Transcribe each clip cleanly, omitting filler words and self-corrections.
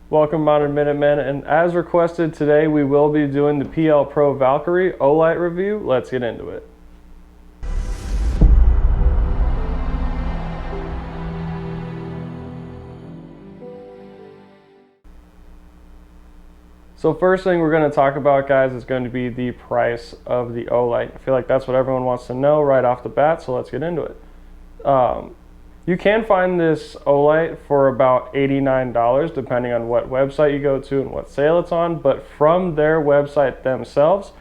Welcome Modern Minutemen, and as requested today we will be doing the PL Pro Valkyrie Olight review. Let's get into it. So first thing we're going to talk about, guys, is going to be the price of the Olight. I feel like that's what everyone wants to know right off the bat, so let's get into it. You can find this Olight for about $89 depending on what website you go to and what sale it's on, but from their website themselves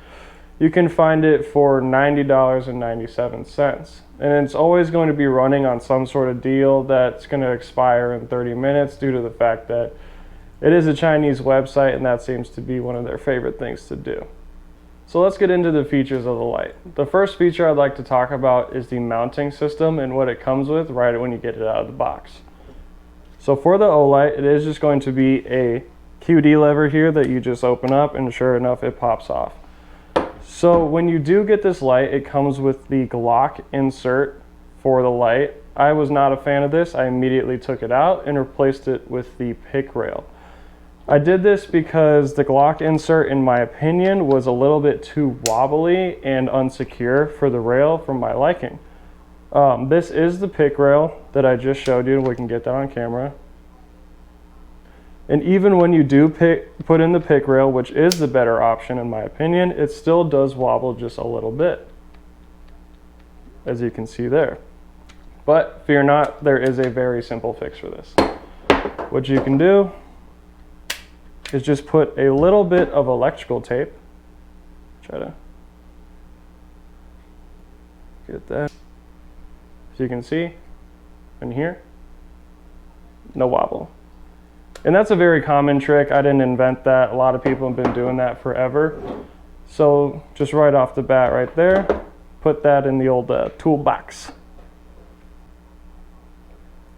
you can find it for $90.97, and it's always going to be running on some sort of deal that's going to expire in 30 minutes due to the fact that it is a Chinese website and that seems to be one of their favorite things to do. So let's get into the features of the light. The first feature I'd like to talk about is the mounting system and what it comes with right when you get it out of the box. So for the Olight, it is just going to be a QD lever here that you just open up, and sure enough it pops off. So when you do get this light, it comes with the Glock insert for the light. I was not a fan of this. I immediately took it out and replaced it with the pick rail. I did this because the Glock insert, in my opinion, was a little bit too wobbly and unsecure for the rail for my liking. This is the pick rail that I just showed you, and we can get that on camera. And even when you do put in the pick rail, which is the better option in my opinion, it still does wobble just a little bit, as you can see there. But fear not, there is a very simple fix for this. What you can do is just put a little bit of electrical tape. Try to get that. So you can see in here, no wobble. And that's a very common trick. I didn't invent that. A lot of people have been doing that forever. So just right off the bat right there, put that in the old toolbox.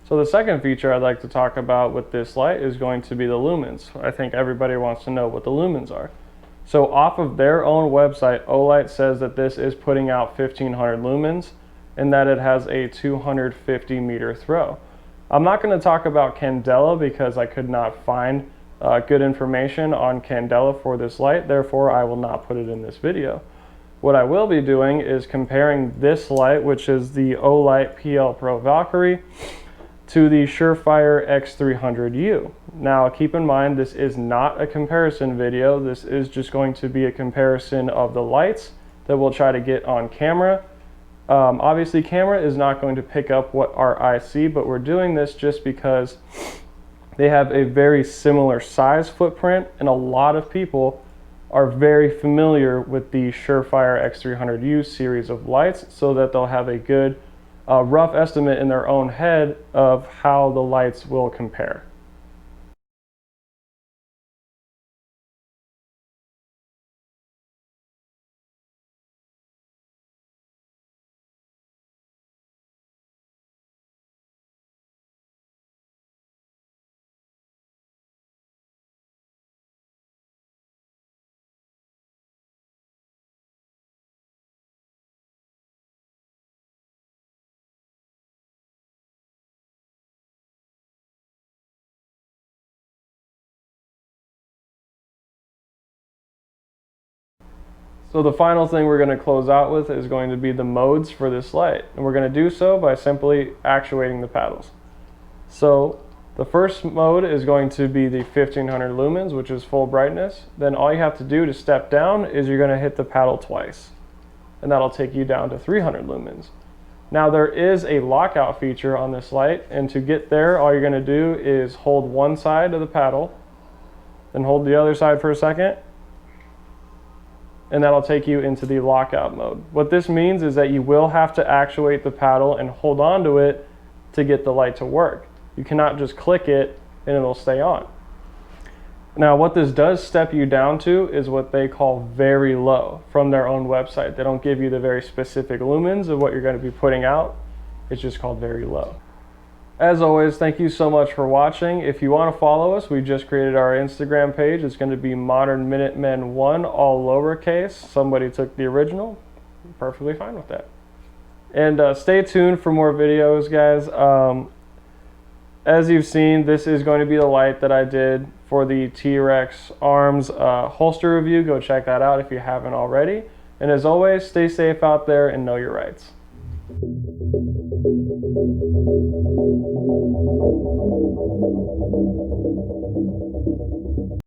So the second feature I'd like to talk about with this light is going to be the lumens. I think everybody wants to know what the lumens are. So off of their own website, Olight says that this is putting out 1500 lumens and that it has a 250 meter throw. I'm not going to talk about candela because I could not find good information on candela for this light, therefore I will not put it in this video. What I will be doing is comparing this light, which is the Olight PL PRO Valkyrie, to the Surefire X300U. Now keep in mind, this is not a comparison video. This is just going to be a comparison of the lights that we'll try to get on camera. Obviously camera is not going to pick up what our eyes see, but we're doing this just because they have a very similar size footprint, and a lot of people are very familiar with the Surefire X300U series of lights, so that they'll have a good rough estimate in their own head of how the lights will compare. So the final thing we're going to close out with is going to be the modes for this light. And we're going to do so by simply actuating the paddles. So the first mode is going to be the 1500 lumens, which is full brightness. Then all you have to do to step down is you're going to hit the paddle twice, and that'll take you down to 300 lumens. Now there is a lockout feature on this light, and to get there all you're going to do is hold one side of the paddle, then hold the other side for a second, and that'll take you into the lockout mode. What this means is that you will have to actuate the paddle and hold on to it to get the light to work. You cannot just click it and it'll stay on. Now what this does step you down to is what they call very low from their own website. They don't give you the very specific lumens of what you're going to be putting out. It's just called very low. As always, thank you so much for watching. If you want to follow us, we just created our Instagram page. It's going to be Modern Minutemen 1, all lowercase. Somebody took the original. I'm perfectly fine with that. And stay tuned for more videos, guys. as you've seen, this is going to be the light that I did for the T-Rex arms holster review. Go check that out if you haven't already. And as always, stay safe out there and know your rights.